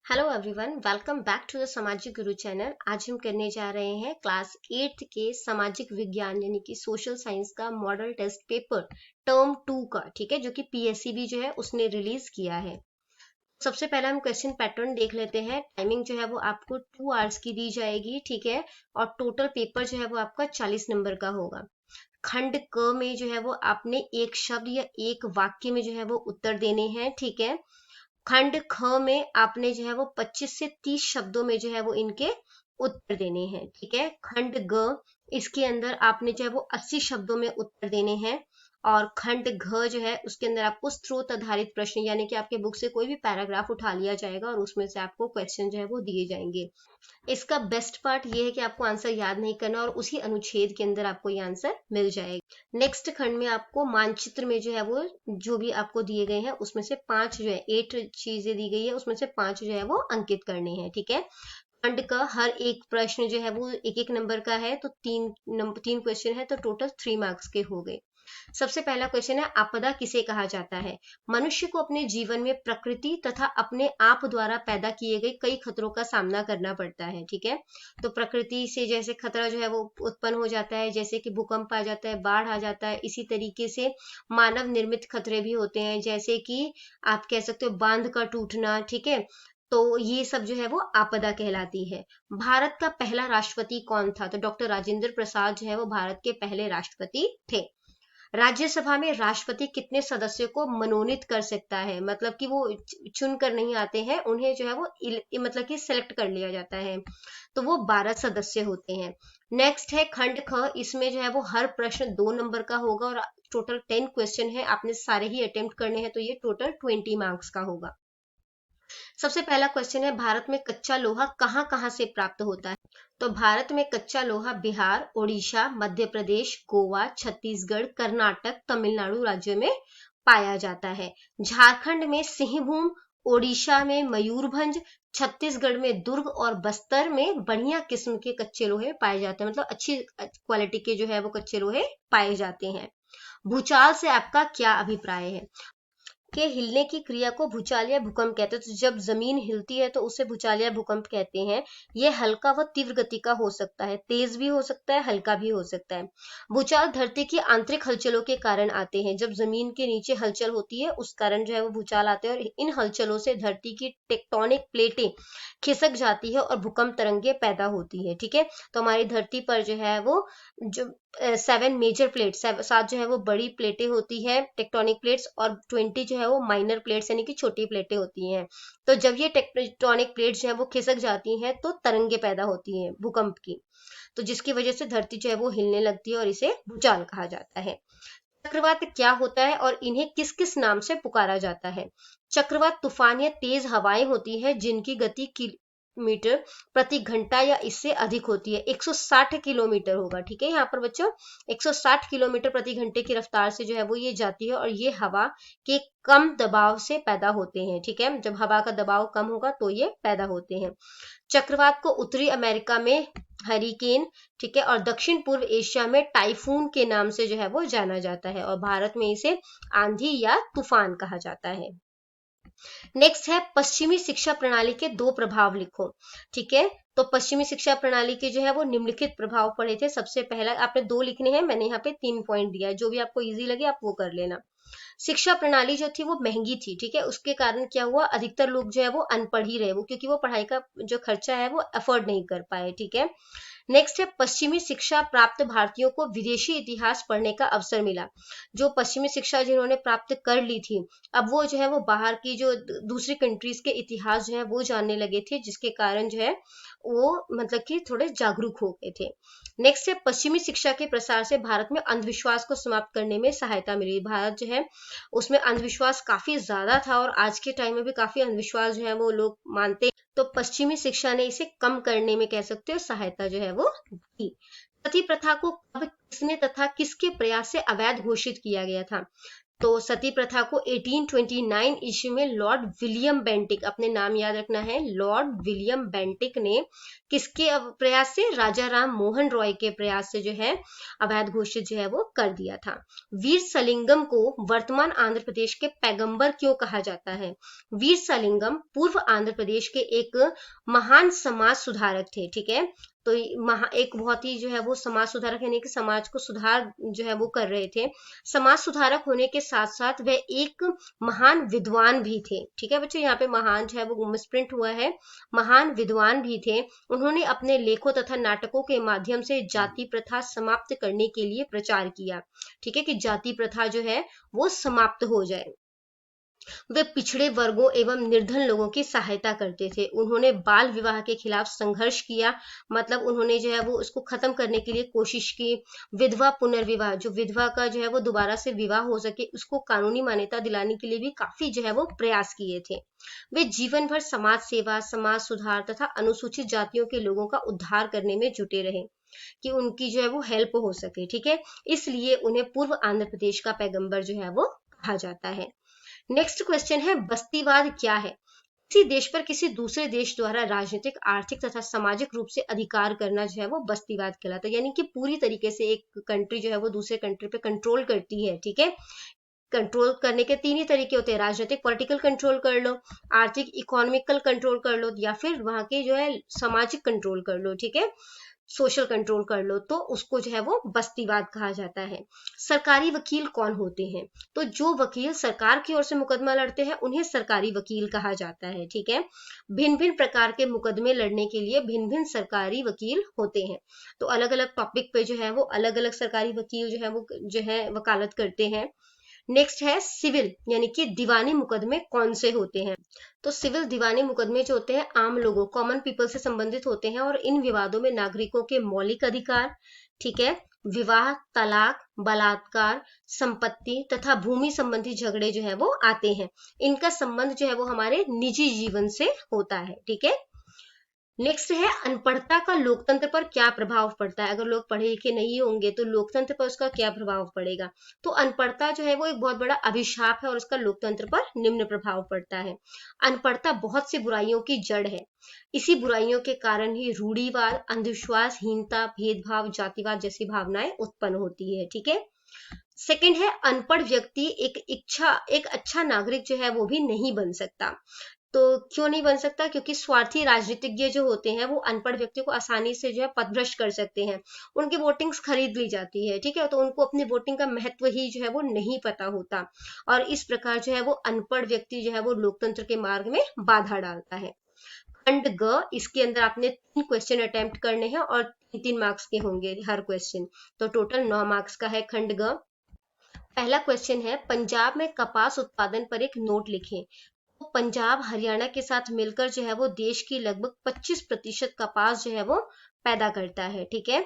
Hello everyone, welcome back to the Samajik Guru channel. आज हम करने जा रहे हैं क्लास 8 के सामाजिक विज्ञान यानी कि सोशल साइंस का मॉडल टेस्ट पेपर टर्म 2 का, ठीक है, जो कि पीएससीबी जो है उसने रिलीज किया है। सबसे पहले हम क्वेश्चन पैटर्न देख लेते हैं। टाइमिंग जो है वो आपको 2 आवर्स की दी जाएगी, ठीक है, और टोटल पेपर जो है वो आपका 40 नंबर का होगा। खंड क में जो है वो आपने एक शब्द या एक वाक्य में जो है वो उत्तर देने हैं, ठीक है। खंड ख में आपने जो है वो 25 से 30 शब्दों में जो है वो इनके उत्तर देने हैं, ठीक है। खंड ग, इसके अंदर आपने जो है वो 80 शब्दों में उत्तर देने हैं। और खंड घ जो है उसके अंदर आपको स्रोत आधारित प्रश्न यानी कि आपके बुक से कोई भी पैराग्राफ उठा लिया जाएगा और उसमें से आपको क्वेश्चन जो है वो दिए जाएंगे। इसका बेस्ट पार्ट ये है कि आपको आंसर याद नहीं करना और उसी अनुच्छेद के अंदर आपको ये आंसर मिल जाएगा। नेक्स्ट खंड में आपको मानचित्र में जो है वो जो भी आपको दिए गए हैं उसमें से 5 जो है 8 चीजें दी गई है, उसमें से 5 जो है वो अंकित करने हैं, ठीक है। खंड का हर एक प्रश्न जो है वो एक एक नंबर का है, तो तीन क्वेश्चन है, तो टोटल 3 मार्क्स के हो गए। सबसे पहला क्वेश्चन है, आपदा किसे कहा जाता है? मनुष्य को अपने जीवन में प्रकृति तथा अपने आप द्वारा पैदा किए गए कई खतरों का सामना करना पड़ता है, ठीक है। तो प्रकृति से जैसे खतरा जो है वो उत्पन्न हो जाता है, जैसे कि भूकंप आ जाता है, बाढ़ आ जाता है, इसी तरीके से मानव निर्मित खतरे भी होते हैं, जैसे कि आप कह सकते हो बांध का टूटना, ठीक है। तो ये सब जो है वो आपदा कहलाती है। भारत का पहला राष्ट्रपति कौन था? तो डॉक्टर राजेंद्र प्रसाद जो है वो भारत के पहले राष्ट्रपति थे। राज्यसभा में राष्ट्रपति कितने सदस्यों को मनोनीत कर सकता है? मतलब कि वो चुन कर नहीं आते हैं, उन्हें जो है वो मतलब कि सिलेक्ट कर लिया जाता है, तो वो 12 सदस्य होते हैं। नेक्स्ट है खंड ख, इसमें जो है वो हर प्रश्न 2 नंबर का होगा और टोटल 10 क्वेश्चन है, आपने सारे ही अटेम्प्ट करने हैं, तो ये टोटल 20 मार्क्स का होगा। सबसे पहला क्वेश्चन है, भारत में कच्चा लोहा कहाँ कहाँ से प्राप्त होता है? तो भारत में कच्चा लोहा बिहार, ओडिशा, मध्य प्रदेश, गोवा, छत्तीसगढ़, कर्नाटक, तमिलनाडु राज्यों में पाया जाता है। झारखंड में सिंहभूम, ओडिशा में मयूरभंज, छत्तीसगढ़ में दुर्ग और बस्तर में बढ़िया किस्म के कच्चे लोहे पाए जाते हैं, मतलब अच्छी क्वालिटी के जो है वो कच्चे लोहे पाए जाते हैं। भूचाल से आपका क्या अभिप्राय है? के हिलने की क्रिया को भूचाल या भूकंप कहते हैं। तो जब जमीन हिलती है तो उसे भूचाल या भूकंप कहते हैं। यह हल्का व तीव्र गति का हो सकता है, तेज भी हो सकता है, हल्का भी हो सकता है। भूचाल धरती की आंतरिक हलचलों के कारण आते हैं। जब जमीन के नीचे हलचल होती है उस कारण जो है वो भूचाल आते हैं, और इन हलचलों से धरती की टेक्टोनिक प्लेटें खिसक जाती है और भूकंप तरंगे पैदा होती है, ठीक है। तो हमारी धरती पर जो है वो जो 7 मेजर प्लेट्स, 7 जो है वो बड़ी प्लेटें होती है टेक्टोनिक प्लेट्स, और 20 जो है वो माइनर प्लेट्स यानी कि छोटी प्लेटें होती हैं। तो जब ये टेक्टोनिक प्लेट्स जो है वो खिसक जाती हैं तो तरंगे पैदा होती हैं भूकंप की, तो जिसकी वजह से धरती जो है वो हिलने लगती है और इसे भूचाल कहा जाता है। चक्रवात क्या होता है और इन्हें किस किस नाम से पुकारा जाता है? चक्रवात तूफान या तेज हवाएं होती है जिनकी गति मीटर प्रति घंटा या इससे अधिक होती है। 160 किलोमीटर होगा, ठीक है, यहाँ पर बच्चों 160 किलोमीटर प्रति घंटे की रफ्तार से जो है वो ये जाती है, और ये हवा के कम दबाव से पैदा होते हैं, ठीक है। जब हवा का दबाव कम होगा तो ये पैदा होते हैं। चक्रवात को उत्तरी अमेरिका में हरिकेन, ठीक है, और दक्षिण पूर्व एशिया में टाइफून के नाम से जो है वो जाना जाता है, और भारत में इसे आंधी या तूफान कहा जाता है। नेक्स्ट है, पश्चिमी शिक्षा प्रणाली के 2 प्रभाव लिखो, ठीक है। तो पश्चिमी शिक्षा प्रणाली के जो है वो निम्नलिखित प्रभाव पढ़े थे। सबसे पहला आपने 2 लिखने हैं, मैंने यहाँ पे 3 पॉइंट दिया है, जो भी आपको इजी लगे आप वो कर लेना। शिक्षा प्रणाली जो थी वो महंगी थी, ठीक है, उसके कारण क्या हुआ, अधिकतर लोग जो है वो अनपढ़ ही रहे, वो क्योंकि वो पढ़ाई का जो खर्चा है वो अफोर्ड नहीं कर पाए, ठीक है। नेक्स्ट है, पश्चिमी शिक्षा प्राप्त भारतीयों को विदेशी इतिहास पढ़ने का अवसर मिला। जो पश्चिमी शिक्षा जिन्होंने प्राप्त कर ली थी, अब वो जो है वो बाहर की जो दूसरी कंट्रीज के इतिहास जो है वो जानने लगे थे, जिसके कारण जो है वो मतलब कि थोड़े जागरूक हो गए थे। नेक्स्ट है, पश्चिमी शिक्षा के प्रसार से भारत में अंधविश्वास को समाप्त करने में सहायता मिली। भारत जो है उसमें अंधविश्वास काफी ज्यादा था, और आज के टाइम में भी काफी अंधविश्वास जो है वो लोग मानते, तो पश्चिमी शिक्षा ने इसे कम करने में कह सकते हो सहायता जो है वो दी। सती प्रथा को कब, किसने तथा किसके प्रयास से अवैध घोषित किया गया था? तो सती प्रथा को 1829 ईस्वी में लॉर्ड विलियम बेंटिक, अपने नाम याद रखना है, लॉर्ड विलियम बेंटिक ने किसके प्रयास से, राजा राम मोहन रॉय के प्रयास से जो है अवैध घोषित जो है वो कर दिया था। वीर सलिंगम को वर्तमान आंध्र प्रदेश के पैगंबर क्यों कहा जाता है? वीर सलिंगम पूर्व आंध्र प्रदेश के एक महान समाज सुधारक थे, ठीक है। तो एक बहुत ही जो है वो समाज सुधारक, यानी कि समाज को सुधार जो है वो कर रहे थे। समाज सुधारक होने के साथ साथ वह एक महान विद्वान भी थे, ठीक है बच्चों, यहाँ पे महान जो है वो मिसप्रिंट हुआ है, महान विद्वान भी थे। उन्होंने अपने लेखों तथा नाटकों के माध्यम से जाति प्रथा समाप्त करने के लिए प्रचार किया, ठीक है, कि जाति प्रथा जो है वो समाप्त हो जाए। वे पिछड़े वर्गों एवं निर्धन लोगों की सहायता करते थे। उन्होंने बाल विवाह के खिलाफ संघर्ष किया, मतलब उन्होंने जो है वो उसको खत्म करने के लिए कोशिश की। विधवा पुनर्विवाह, जो विधवा का जो है वो दोबारा से विवाह हो सके उसको कानूनी मान्यता दिलाने के लिए भी काफी जो है वो प्रयास किए थे। वे जीवन भर समाज सेवा, समाज सुधार तथा अनुसूचित जातियों के लोगों का उद्धार करने में जुटे रहे कि उनकी जो है वो हेल्प हो सके, ठीक है। इसलिए उन्हें पूर्व आंध्र प्रदेश का पैगंबर जो है वो कहा जाता है। नेक्स्ट क्वेश्चन है, बस्तीवाद क्या है? किसी देश पर किसी दूसरे देश द्वारा राजनीतिक, आर्थिक तथा सामाजिक रूप से अधिकार करना जो है वो बस्तीवाद कहलाता है, यानी कि पूरी तरीके से एक कंट्री जो है वो दूसरे कंट्री पे कंट्रोल करती है, ठीक है। कंट्रोल करने के तीन ही तरीके होते हैं, राजनीतिक पॉलिटिकल कंट्रोल कर लो, आर्थिक इकोनॉमिकल कंट्रोल कर लो, या फिर वहां के जो है सामाजिक कंट्रोल कर लो, ठीक है, सोशल कंट्रोल कर लो, तो उसको जो है वो बस्तीवाद कहा जाता है। सरकारी वकील कौन होते हैं? तो जो वकील सरकार की ओर से मुकदमा लड़ते हैं उन्हें सरकारी वकील कहा जाता है, ठीक है। भिन्न भिन्न प्रकार के मुकदमे लड़ने के लिए भिन्न भिन्न सरकारी वकील होते हैं। तो अलग अलग टॉपिक पे जो है वो अलग अलग सरकारी वकील जो है वो जो है वकालत करते हैं। नेक्स्ट है सिविल, यानी कि दीवानी मुकदमे कौन से होते हैं? तो सिविल दीवानी मुकदमे जो होते हैं आम लोगों, कॉमन पीपल से संबंधित होते हैं, और इन विवादों में नागरिकों के मौलिक अधिकार, ठीक है, विवाह, तलाक, बलात्कार, संपत्ति तथा भूमि संबंधी झगड़े जो है वो आते हैं। इनका संबंध जो है वो हमारे निजी जीवन से होता है, ठीक है। नेक्स्ट है, अनपढ़ता का लोकतंत्र पर क्या प्रभाव पड़ता है? अगर लोग पढ़े लिखे नहीं होंगे तो लोकतंत्र पर उसका क्या प्रभाव पड़ेगा? तो अनपढ़ता जो है वो एक बहुत बड़ा अभिशाप है और उसका लोकतंत्र पर निम्न प्रभाव पड़ता है। अनपढ़ता बहुत सी बुराइयों की जड़ है। इसी बुराइयों के कारण ही रूढ़िवाद, अंधविश्वास, हीनता, भेदभाव, जातिवाद जैसी भावनाएं उत्पन्न होती है, ठीक है। सेकंड है, अनपढ़ व्यक्ति एक अच्छा नागरिक जो है वो भी नहीं बन सकता। तो क्यों नहीं बन सकता? क्योंकि स्वार्थी राजनीतिज्ञ जो होते हैं वो अनपढ़ व्यक्ति को आसानी से जो है पथभ्रष्ट कर सकते हैं, उनकी वोटिंग्स खरीद ली जाती है, ठीक है, तो उनको अपनी वोटिंग का महत्व ही जो है वो नहीं पता होता, और इस प्रकार जो है वो अनपढ़ व्यक्ति जो है वो लोकतंत्र के मार्ग में बाधा डालता है। खंड ग, इसके अंदर आपने 3 क्वेश्चन अटेम्प्ट करने हैं और 3 मार्क्स के होंगे हर क्वेश्चन, तो टोटल 9 मार्क्स का है खंड ग। पहला क्वेश्चन है, पंजाब में कपास उत्पादन पर एक नोट लिखें। तो पंजाब हरियाणा के साथ मिलकर जो है वो देश की लगभग 25% कपास जो है वो पैदा करता है, ठीक है,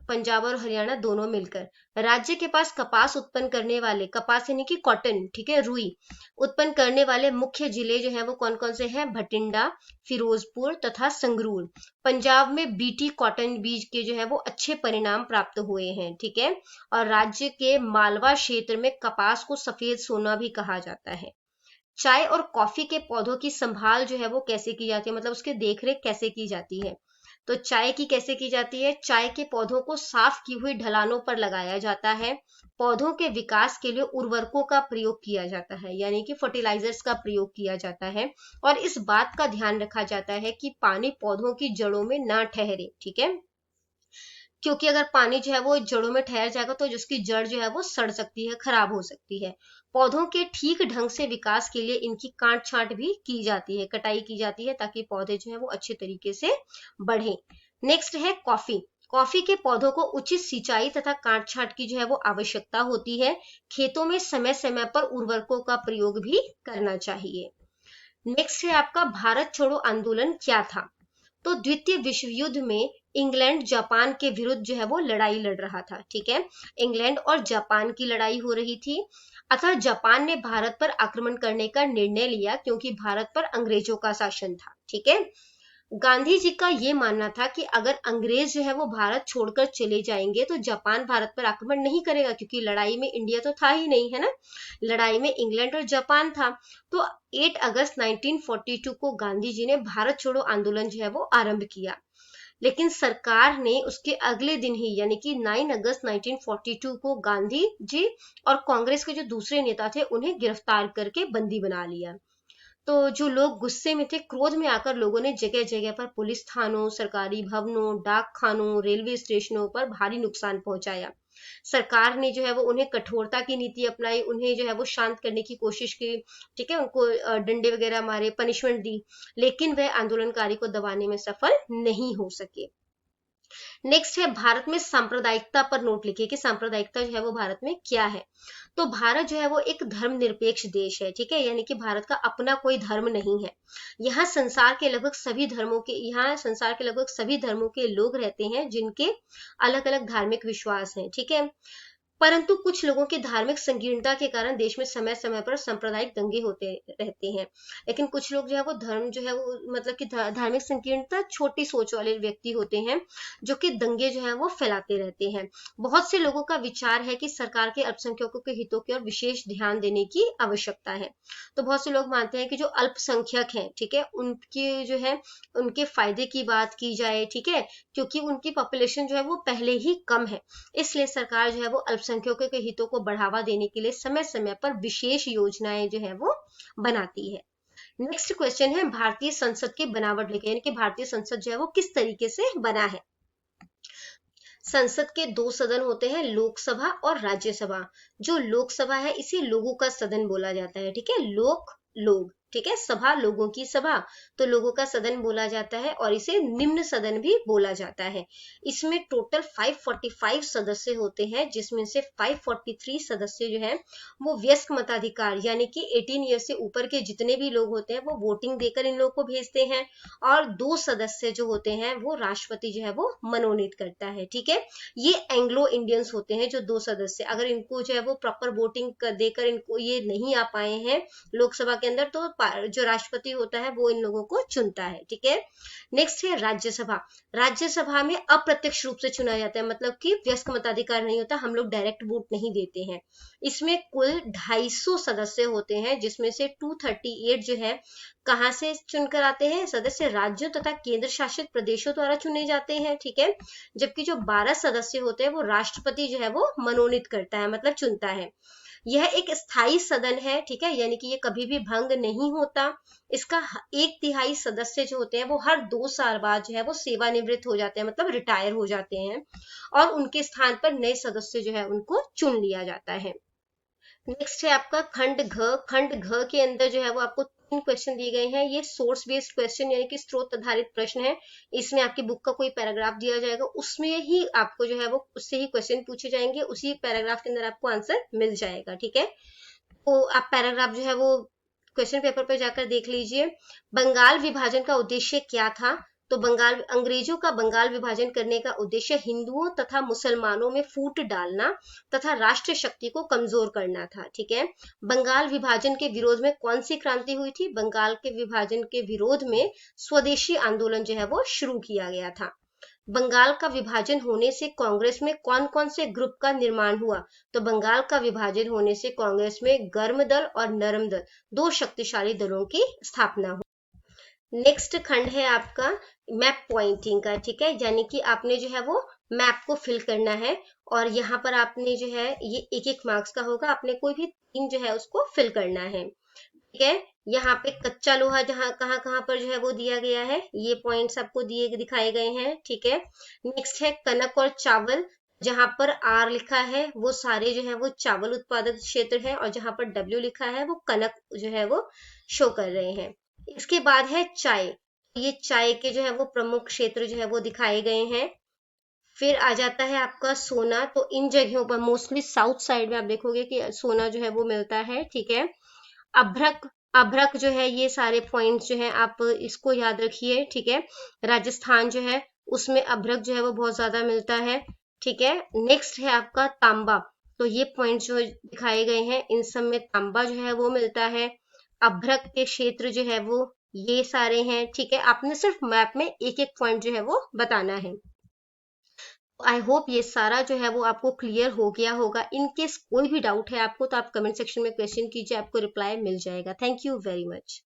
पंजाब और हरियाणा दोनों मिलकर। राज्य के पास कपास उत्पन्न करने वाले, कपास यानी कि कॉटन, ठीक है, रुई उत्पन्न करने वाले मुख्य जिले जो है वो कौन कौन से हैं? भटिंडा, फिरोजपुर तथा संगरूर। पंजाब में बीटी कॉटन बीज के जो है वो अच्छे परिणाम प्राप्त हुए हैं, ठीक है, और राज्य के मालवा क्षेत्र में कपास को सफेद सोना भी कहा जाता है। चाय और कॉफी के पौधों की संभाल जो है वो कैसे की जाती है, मतलब उसकी देखरेख कैसे की जाती है? तो चाय की कैसे की जाती है? चाय के पौधों को साफ की हुई ढलानों पर लगाया जाता है। पौधों के विकास के लिए उर्वरकों का प्रयोग किया जाता है, यानी कि फर्टिलाइजर्स का प्रयोग किया जाता है, और इस बात का ध्यान रखा जाता है कि पानी पौधों की जड़ों में ना ठहरे, ठीक है, क्योंकि अगर पानी जो है वो जड़ों में ठहर जाएगा तो जिसकी जड़ जो है वो सड़ सकती है, खराब हो सकती है। पौधों के ठीक ढंग से विकास के लिए इनकी काट छांट भी की जाती है, कटाई की जाती है, ताकि पौधे जो है वो अच्छे तरीके से बढ़े। नेक्स्ट है कॉफी। कॉफी के पौधों को उचित सिंचाई तथा काट छांट की जो है वो आवश्यकता होती है। खेतों में समय समय पर उर्वरकों का प्रयोग भी करना चाहिए। नेक्स्ट है आपका, भारत छोड़ो आंदोलन क्या था? तो द्वितीय विश्व युद्ध में इंग्लैंड जापान के विरुद्ध जो है वो लड़ाई लड़ रहा था, ठीक है, इंग्लैंड और जापान की लड़ाई हो रही थी। अतः जापान ने भारत पर आक्रमण करने का निर्णय लिया क्योंकि भारत पर अंग्रेजों का शासन था, ठीक है। गांधी जी का ये मानना था कि अगर अंग्रेज जो है वो भारत छोड़कर चले जाएंगे तो जापान भारत पर आक्रमण नहीं करेगा, क्योंकि लड़ाई में इंडिया तो था ही नहीं, है ना, लड़ाई में इंग्लैंड और जापान था। तो 8 अगस्त 1942 को गांधी जी ने भारत छोड़ो आंदोलन जो है वो आरंभ किया, लेकिन सरकार ने उसके अगले दिन ही यानी कि 9 अगस्त 1942 को गांधी जी और कांग्रेस के जो दूसरे नेता थे उन्हें गिरफ्तार करके बंदी बना लिया। तो जो लोग गुस्से में थे, क्रोध में आकर लोगों ने जगह जगह पर पुलिस थानों, सरकारी भवनों, डाक खानों, रेलवे स्टेशनों पर भारी नुकसान पहुंचाया। सरकार ने जो है वो उन्हें कठोरता की नीति अपनाई, उन्हें जो है वो शांत करने की कोशिश की, ठीक है, उनको डंडे वगैरह मारे, पनिशमेंट दी, लेकिन वह आंदोलनकारी को दबाने में सफल नहीं हो सके। नेक्स्ट है भारत में सांप्रदायिकता पर नोट लिखिए कि सांप्रदायिकता जो है वो भारत में क्या है। तो भारत जो है वो एक धर्मनिरपेक्ष देश है, ठीक है, यानी कि भारत का अपना कोई धर्म नहीं है। यहाँ संसार के लगभग सभी धर्मों के लोग रहते हैं जिनके अलग अलग धार्मिक विश्वास हैं, ठीक है। परंतु कुछ लोगों की धार्मिक संकीर्णता के कारण देश में समय समय पर सांप्रदायिक दंगे होते रहते हैं। लेकिन कुछ लोग जो है वो धर्म जो है वो मतलब कि धार्मिक संकीर्णता, छोटी सोच वाले व्यक्ति होते हैं जो कि दंगे जो है वो फैलाते रहते हैं। बहुत से लोगों का विचार है कि सरकार के अल्पसंख्यकों के हितों की ओर विशेष ध्यान देने की आवश्यकता है। तो बहुत से लोग मानते हैं कि जो अल्पसंख्यक हैं, ठीक है, उनके जो है उनके फायदे की बात की जाए, ठीक है, क्योंकि उनकी पॉपुलेशन जो है वो पहले ही कम है, इसलिए सरकार जो है वो अल्पसंख्यकों के हितों को बढ़ावा देने के लिए समय समय पर विशेष योजनाएं जो है वो बनाती है। नेक्स्ट क्वेश्चन है भारतीय संसद की बनावट लिखे, यानी कि भारतीय संसद जो है वो किस तरीके से बना है। संसद के दो सदन होते हैं, लोकसभा और राज्यसभा। जो लोकसभा है इसे लोगों का सदन बोला जाता है, ठीक है, लोग, ठीक है, सभा लोगों की सभा, तो लोगों का सदन बोला जाता है, और इसे निम्न सदन भी बोला जाता है। इसमें टोटल 545 सदस्य होते हैं, जिसमें से 543 सदस्य जो है वो वयस्क मताधिकार यानी कि 18 ईयर से ऊपर के जितने भी लोग होते हैं वो वोटिंग देकर इन लोगों को भेजते हैं, और 2 सदस्य जो होते हैं वो राष्ट्रपति जो है वो मनोनीत करता है, ठीक है। ये एंग्लो इंडियंस होते हैं जो 2 सदस्य, अगर इनको जो है वो प्रॉपर वोटिंग देकर इनको ये नहीं आ पाए हैं लोकसभा के अंदर, तो जो राष्ट्रपति होता है वो इन लोगों को चुनता है, ठीक है। नेक्स्ट है राज्यसभा। राज्यसभा में अप्रत्यक्ष रूप से चुना जाता है, मतलब कि वयस्क मताधिकार नहीं होता, हम लोग डायरेक्ट वोट नहीं देते हैं। इसमें कुल 250 सदस्य होते हैं, जिसमें से 238 जो है कहाँ से चुनकर आते हैं, सदस्य राज्यों तथा केंद्र शासित प्रदेशों द्वारा चुने जाते हैं, ठीक है। जबकि जो 12 सदस्य होते हैं वो राष्ट्रपति जो है वो मनोनीत करता है, मतलब चुनता है। यह एक स्थायी सदन है, ठीक है, यानी कि ये कभी भी भंग नहीं होता। इसका 1/3 सदस्य जो होते हैं वो हर 2 साल बाद जो है वो सेवानिवृत्त हो जाते हैं, मतलब रिटायर हो जाते हैं, और उनके स्थान पर नए सदस्य जो है उनको चुन लिया जाता है। नेक्स्ट है आपका खंड घ। खंड घ के अंदर जो है वो आपको 3 क्वेश्चन दिए गए हैं। ये सोर्स बेस्ड क्वेश्चन यानी कि स्रोत आधारित प्रश्न है। इसमें आपकी बुक का कोई पैराग्राफ दिया जाएगा, उसमें ही आपको जो है वो उससे ही क्वेश्चन पूछे जाएंगे, उसी पैराग्राफ के अंदर आपको आंसर मिल जाएगा, ठीक है। तो आप पैराग्राफ जो है वो क्वेश्चन पेपर पर जाकर देख लीजिए। बंगाल विभाजन का उद्देश्य क्या था। तो अंग्रेजों का बंगाल विभाजन करने का उद्देश्य हिंदुओं तथा मुसलमानों में फूट डालना तथा राष्ट्रीय शक्ति को कमजोर करना था, ठीक है। बंगाल विभाजन के विरोध में कौन सी क्रांति हुई थी। बंगाल के विभाजन के विरोध में स्वदेशी आंदोलन जो है वो शुरू किया गया था। बंगाल का विभाजन होने से कांग्रेस में कौन कौन से ग्रुप का निर्माण हुआ। तो बंगाल का विभाजन होने से कांग्रेस में गर्म दल और नरम दल, 2 शक्तिशाली दलों की स्थापना हुई। नेक्स्ट खंड है आपका मैप पॉइंटिंग का, ठीक है, यानी कि आपने जो है वो मैप को फिल करना है, और यहाँ पर आपने जो है ये 1-1 मार्क्स का होगा, आपने कोई भी 3 जो है उसको फिल करना है, ठीक है। यहाँ पे कच्चा लोहा जहां कहाँ कहाँ पर जो है वो दिया गया है, ये पॉइंट्स आपको दिखाए गए हैं, ठीक है। नेक्स्ट है कनक और चावल। जहां पर आर लिखा है वो सारे जो है वो चावल उत्पादक क्षेत्र है, और जहां पर डब्ल्यू लिखा है वो कनक जो है वो शो कर रहे हैं। इसके बाद है चाय। ये चाय के जो है वो प्रमुख क्षेत्र जो है वो दिखाए गए हैं। फिर आ जाता है आपका सोना। तो इन जगहों पर मोस्टली साउथ साइड में आप देखोगे कि सोना जो है वो मिलता है, ठीक है। अभ्रक, अभ्रक जो है, ये सारे पॉइंट्स जो है आप इसको याद रखिए, ठीक है। राजस्थान जो है उसमें अभ्रक जो है वो बहुत ज्यादा मिलता है, ठीक है। नेक्स्ट है आपका तांबा। तो ये पॉइंट्स जो दिखाए गए हैं इन सब में तांबा जो है वो मिलता है। अभ्रक के क्षेत्र जो है वो ये सारे हैं, ठीक है। आपने सिर्फ मैप में एक एक पॉइंट जो है वो बताना है। आई होप ये सारा जो है वो आपको क्लियर हो गया होगा। इन केस कोई भी डाउट है आपको तो आप कमेंट सेक्शन में क्वेश्चन कीजिए, आपको रिप्लाई मिल जाएगा। Thank you very much.